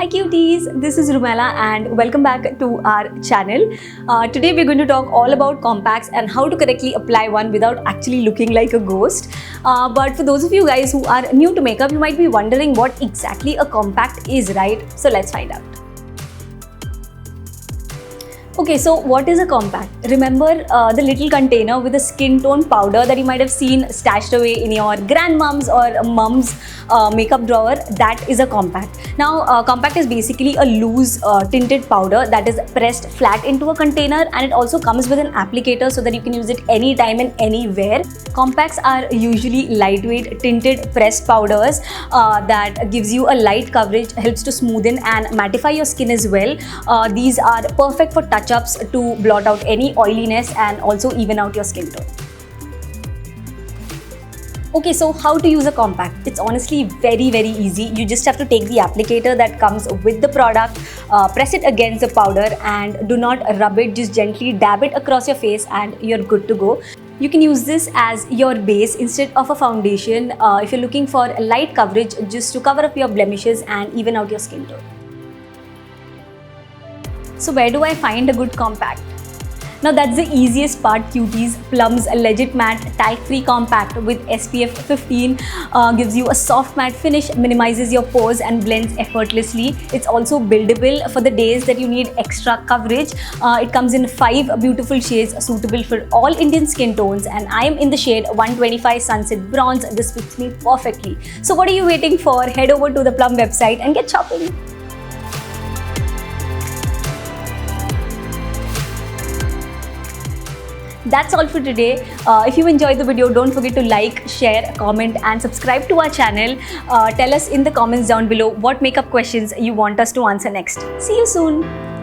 Hi cuties, this is Rumela and welcome back to our channel. Today we're going to talk all about compacts and how to correctly apply one without actually looking like a ghost. But for those of you guys who are new to makeup, you might be wondering what exactly a compact is, right? So let's find out. Okay, so what is a compact? Remember the little container with a skin tone powder that you might have seen stashed away in your grandmom's or mom's makeup drawer? That is a compact. Now, compact is basically a loose tinted powder that is pressed flat into a container, and it also comes with an applicator so that you can use it anytime and anywhere. Compacts are usually lightweight tinted pressed powders that gives you a light coverage, helps to smoothen and mattify your skin as well. These are perfect for touch-ups to blot out any oiliness and also even out your skin tone. Okay, so how to use a compact? It's honestly very easy. You just have to take the applicator that comes with the product, press it against the powder and do not rub it, just gently dab it across your face and you're good to go. You can use this as your base instead of a foundation if you're looking for light coverage just to cover up your blemishes and even out your skin tone. So where do I find a good compact? Now that's the easiest part, cuties. Plum's Legit Matte Talc-Free Compact with SPF 15 gives you a soft matte finish, minimizes your pores and blends effortlessly. It's also buildable for the days that you need extra coverage. It comes in 5 beautiful shades suitable for all Indian skin tones, and I am in the shade 125 Sunset Bronze. This fits me perfectly. So what are you waiting for? Head over to the Plum website and get shopping. That's all for today. If you enjoyed the video, don't forget to like, share, comment and subscribe to our channel. Tell us in the comments down below what makeup questions you want us to answer next. See you soon.